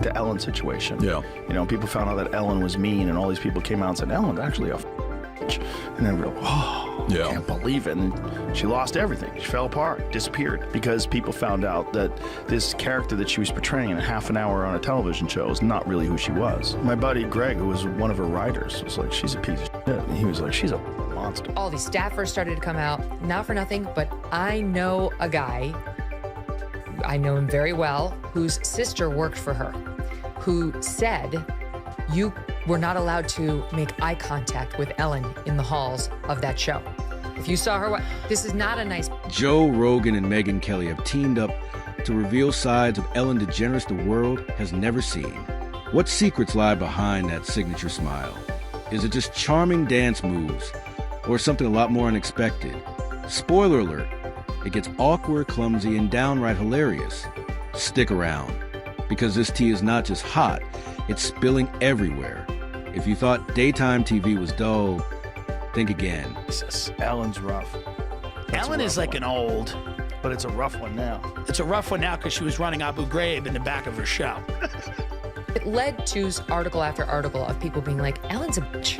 the Ellen situation. Yeah. You know, people found out that Ellen was mean, and all these people came out and said, Ellen's actually a bitch. And then we're like, oh, Yeah. I can't believe it. And she lost everything. She fell apart, disappeared, because people found out that this character that she was portraying in a half an hour on a television show is not really who she was. My buddy Greg, who was one of her writers, was like, she's a piece of shit. And he was like, she's a monster. All these staffers started to come out, not for nothing, but I know a guy, I know him very well, whose sister worked for her, who said, you were not allowed to make eye contact with Ellen in the halls of that show. If you saw her, this is not a nice... Joe Rogan and Megyn Kelly have teamed up to reveal sides of Ellen DeGeneres the world has never seen. What secrets lie behind that signature smile? Is it just charming dance moves, or something a lot more unexpected? Spoiler alert, it gets awkward, clumsy, and downright hilarious. Stick around, because this tea is not just hot, it's spilling everywhere. If you thought daytime TV was dull, think again. Jesus, Ellen's rough. That's Ellen a is rough like one. an old... But it's a rough one now. It's a rough one now because she was running Abu Ghraib in the back of her show. It led to article after article of people being like, Ellen's a bitch.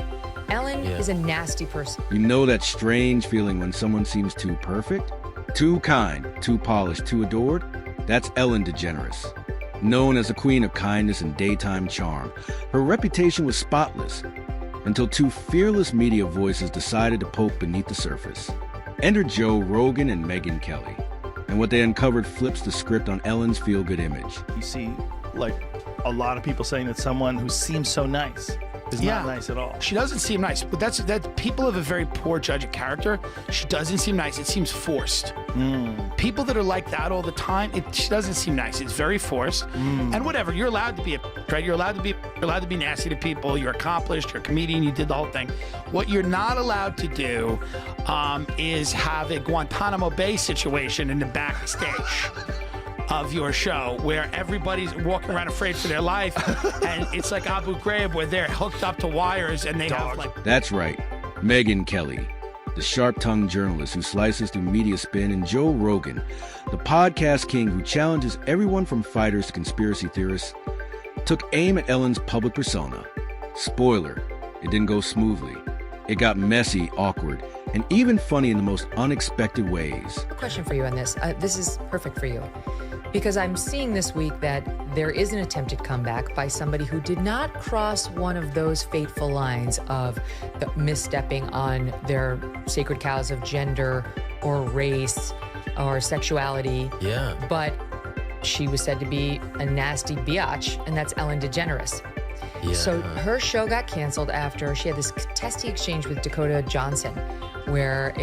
Ellen is a nasty person. You know that strange feeling when someone seems too perfect? Too kind, too polished, too adored? That's Ellen DeGeneres. Known as the queen of kindness and daytime charm, her reputation was spotless until two fearless media voices decided to poke beneath the surface. Enter Joe Rogan and Megyn Kelly. And what they uncovered flips the script on Ellen's feel-good image. You see, like, a lot of people saying that someone who seems so nice is not nice at all. She doesn't seem nice, but that people have a very poor judge of character. She doesn't seem nice. It seems forced. People that are like that all the time, she doesn't seem nice. It's very forced. And whatever, you're allowed to be a right. You're allowed to be nasty to people. You're accomplished. You're a comedian. You did the whole thing. What you're not allowed to do is have a Guantanamo Bay situation in the backstage of your show where everybody's walking around afraid for their life, and it's like Abu Ghraib where they're hooked up to wires and they have like... That's right, Megyn Kelly, the sharp-tongued journalist who slices through media spin, and Joe Rogan, the podcast king who challenges everyone from fighters to conspiracy theorists, took aim at Ellen's public persona. Spoiler, it didn't go smoothly. It got messy, awkward, and even funny in the most unexpected ways. Question for you on this. This is perfect for you. Because I'm seeing this week that there is an attempted comeback by somebody who did not cross one of those fateful lines of the misstepping on their sacred cows of gender or race or sexuality. Yeah. But she was said to be a nasty biatch, and that's Ellen DeGeneres. Yeah. So her show got canceled after she had this testy exchange with Dakota Johnson, where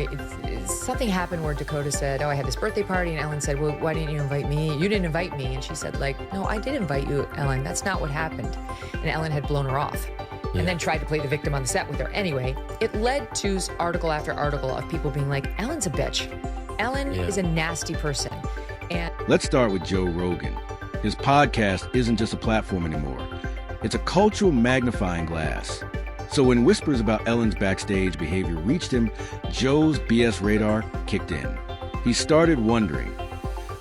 something happened where Dakota said, oh, I had this birthday party, and Ellen said, well, why didn't you invite me? You didn't invite me. And she said, like, no, I did invite you, Ellen. That's not what happened. And Ellen had blown her off and then tried to play the victim on the set with her. Anyway, it led to article after article of people being like, Ellen's a bitch. Ellen is a nasty person. And let's start with Joe Rogan. His podcast isn't just a platform anymore. It's a cultural magnifying glass. So when whispers about Ellen's backstage behavior reached him, Joe's BS radar kicked in. He started wondering,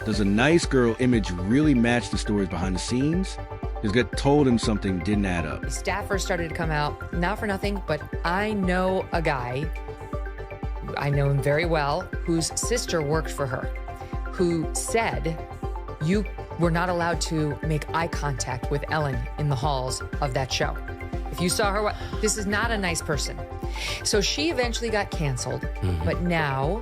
does a nice girl image really match the stories behind the scenes? His gut told him something didn't add up. Staffers started to come out, not for nothing, but I know a guy, I know him very well, whose sister worked for her, who said, you were not allowed to make eye contact with Ellen in the halls of that show. If you saw her, this is not a nice person. So she eventually got canceled, but now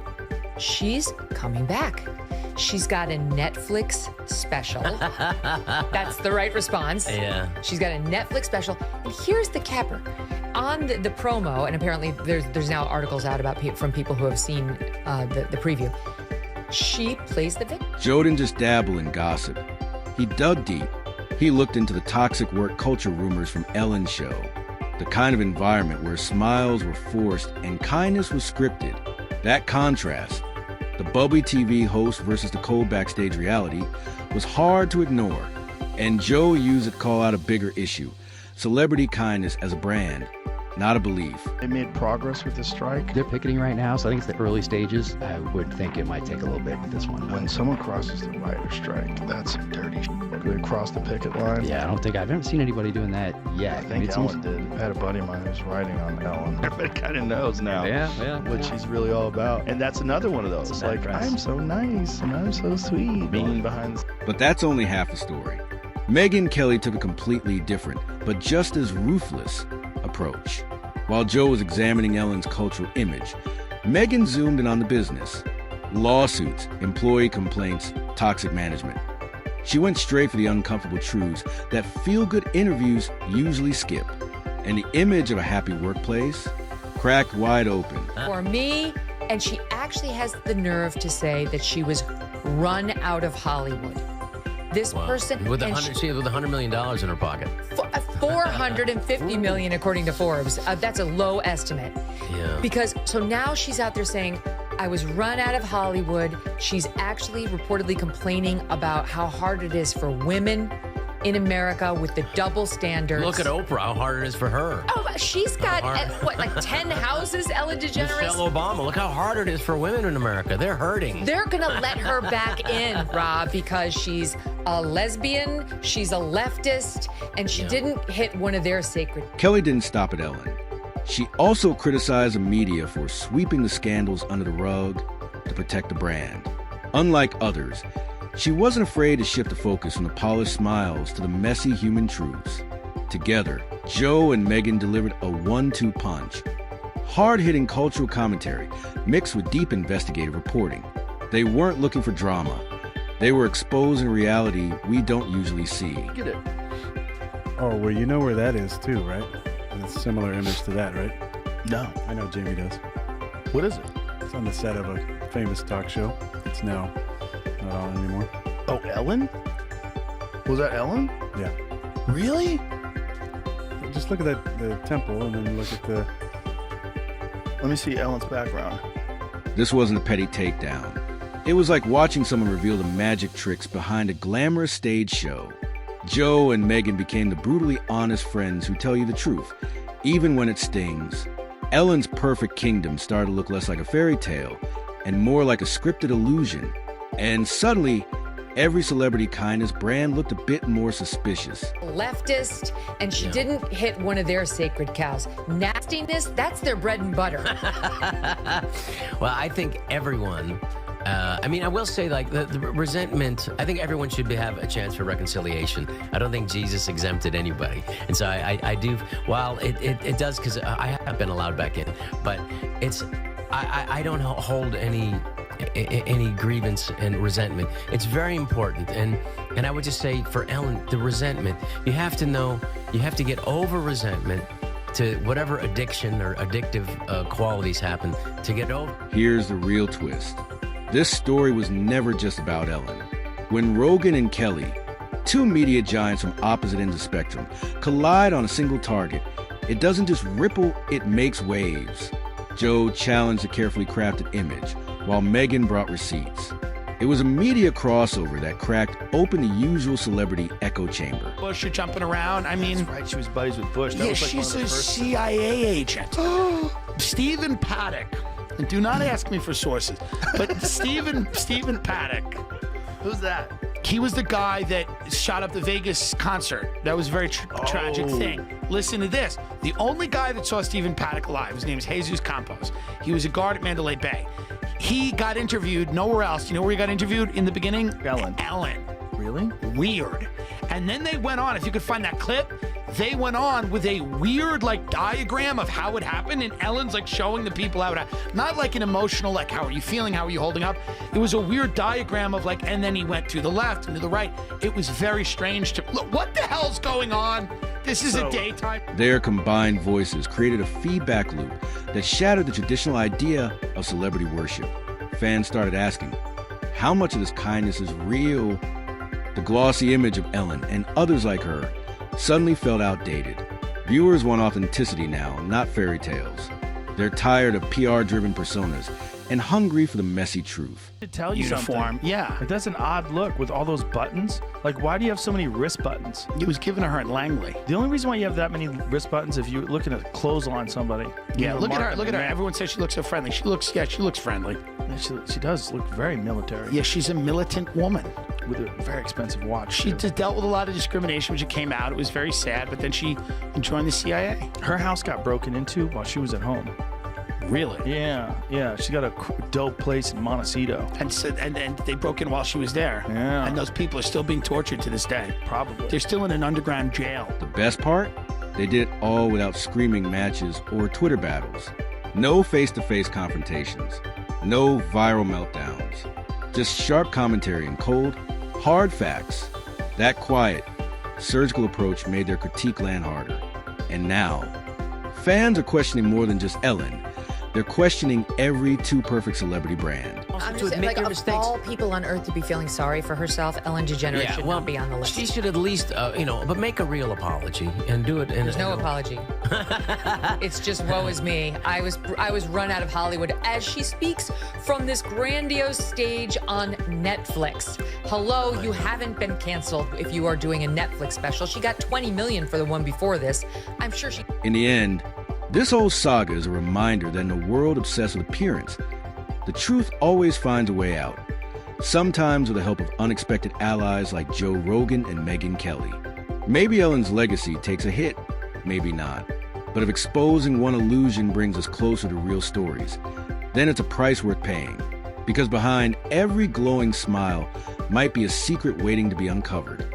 she's coming back. She's got a Netflix special. That's the right response. Yeah. She's got a Netflix special. And here's the capper. On the promo, and apparently there's now articles out about from people who have seen the preview, she plays the victim. Joe didn't just dabble in gossip. He dug deep. He looked into the toxic work culture rumors from Ellen's show, the kind of environment where smiles were forced and kindness was scripted. That contrast, the bubbly TV host versus the cold backstage reality, was hard to ignore. And Joe used it to call out a bigger issue, celebrity kindness as a brand. not a belief. They made progress with the strike. They're picketing right now, so I think it's the early stages. I would think it might take a little bit with this one. When someone crosses the writer strike, that's some dirty shit. They cross the picket line. Yeah, I've never seen anybody doing that yet. I think Ellen did. I had a buddy of mine who was writing on Ellen. Everybody kind of knows now what she's really all about. And that's another one of those. Like, I'm so nice and I'm so sweet. Being behind the... But that's only half the story. Megyn Kelly took a completely different, but just as ruthless, approach. While Joe was examining Ellen's cultural image, Megyn zoomed in on the business. Lawsuits, employee complaints, toxic management. She went straight for the uncomfortable truths that feel-good interviews usually skip. And the image of a happy workplace cracked wide open. For me, and she actually has the nerve to say that she was run out of Hollywood. This person with $100 million in her pocket. $450 million according to Forbes. That's a low estimate. Yeah. Because so now she's out there saying, I was run out of Hollywood. She's actually reportedly complaining about how hard it is for women in America with the double standards. Look at Oprah, how hard it is for her. Oh, she's got, like 10 houses, Ellen DeGeneres? Michelle Obama, look how hard it is for women in America. They're hurting. They're going to let her back in, Rob, because she's a lesbian, she's a leftist, and she didn't hit one of their sacred... Kelly didn't stop at Ellen. She also criticized the media for sweeping the scandals under the rug to protect the brand. Unlike others, she wasn't afraid to shift the focus from the polished smiles to the messy human truths. Together, Joe and Megyn delivered a 1-2 punch. Hard-hitting cultural commentary mixed with deep investigative reporting. They weren't looking for drama. They were exposing reality we don't usually see. Get it. Oh, well, you know where that is too, right? It's a similar image to that, right? No. I know Jamie does. What is it? It's on the set of a famous talk show. It's now not on anymore. Oh, Ellen? Was that Ellen? Yeah. Really? Just look at the temple and then look at the... Let me see Ellen's background. This wasn't a petty takedown. It was like watching someone reveal the magic tricks behind a glamorous stage show. Joe and Megyn became the brutally honest friends who tell you the truth, even when it stings. Ellen's perfect kingdom started to look less like a fairy tale and more like a scripted illusion. And suddenly, every celebrity kindness brand looked a bit more suspicious. Leftist, and she didn't hit one of their sacred cows. Nastiness, that's their bread and butter. Well, I think everyone... I will say, like, the resentment, I think everyone should have a chance for reconciliation. I don't think Jesus exempted anybody. And so I do, while it does, because I have been allowed back in, but I don't hold any grievance and resentment. It's very important. And I would just say for Ellen, the resentment, you have to know, you have to get over resentment to whatever addiction or addictive qualities happen to get over. Here's the real twist. This story was never just about Ellen. When Rogan and Kelly, two media giants from opposite ends of the spectrum, collide on a single target, it doesn't just ripple, it makes waves. Joe challenged a carefully crafted image, while Megyn brought receipts. It was a media crossover that cracked open the usual celebrity echo chamber. Bush are jumping around. I mean, That's right, she was buddies with Bush. That was like she's one a of the first... CIA agent. Stephen Paddock. And do not ask me for sources, but Stephen Paddock. Who's that? He was the guy that shot up the Vegas concert. That was a very tragic thing. Listen to this. The only guy that saw Stephen Paddock alive, his name is Jesus Campos. He was a guard at Mandalay Bay. He got interviewed nowhere else. You know where he got interviewed in the beginning? Ellen. Really? Weird. And then they went on, if you could find that clip, they went on with a weird like diagram of how it happened, and Ellen's like showing the people how it happened. Not like an emotional, like how are you feeling, how are you holding up? It was a weird diagram of like, and then he went to the left and to the right. It was very strange to, look, what the hell's going on? This is a daytime. Their combined voices created a feedback loop that shattered the traditional idea of celebrity worship. Fans started asking, how much of this kindness is real? The glossy image of Ellen and others like her suddenly felt outdated. Viewers want authenticity now, not fairy tales. They're tired of PR-driven personas and hungry for the messy truth. To tell you Uniform, something. yeah. Like, that's an odd look with all those buttons. Like, why do you have so many wrist buttons? He was giving her in Langley. The only reason why you have that many wrist buttons if you're looking to clothesline somebody. Yeah, You look at her. mark Look at her. them. Everyone says she looks so friendly. She looks friendly. Yeah, she does look very military. Yeah, she's a militant woman. With a very expensive watch. She too. just dealt with a lot of discrimination when she came out. It was very sad, but then she joined the CIA. Her house got broken into while she was at home. Really? Yeah. She got a dope place in Montecito. And they broke in while she was there. Yeah. And those people are still being tortured to this day. Probably. They're still in an underground jail. The best part? They did it all without screaming matches or Twitter battles. No face-to-face confrontations. No viral meltdowns. Just sharp commentary and cold, hard facts. That quiet, surgical approach made their critique land harder. And now, fans are questioning more than just Ellen. They're questioning every Too Perfect celebrity brand. I'm to just saying, admit like, your of mistakes. all people on earth to be feeling sorry for herself, Ellen DeGeneres should not be on the list. She should at least, but make a real apology and do it in There's no apology. It's just woe is me. I was run out of Hollywood as she speaks from this grandiose stage on Netflix. Hello, you haven't been canceled if you are doing a Netflix special. She got $20 million for the one before this. I'm sure she. In the end, this whole saga is a reminder that in a world obsessed with appearance, the truth always finds a way out. Sometimes with the help of unexpected allies like Joe Rogan and Megyn Kelly. Maybe Ellen's legacy takes a hit, maybe not. But if exposing one illusion brings us closer to real stories, then it's a price worth paying. Because behind every glowing smile might be a secret waiting to be uncovered.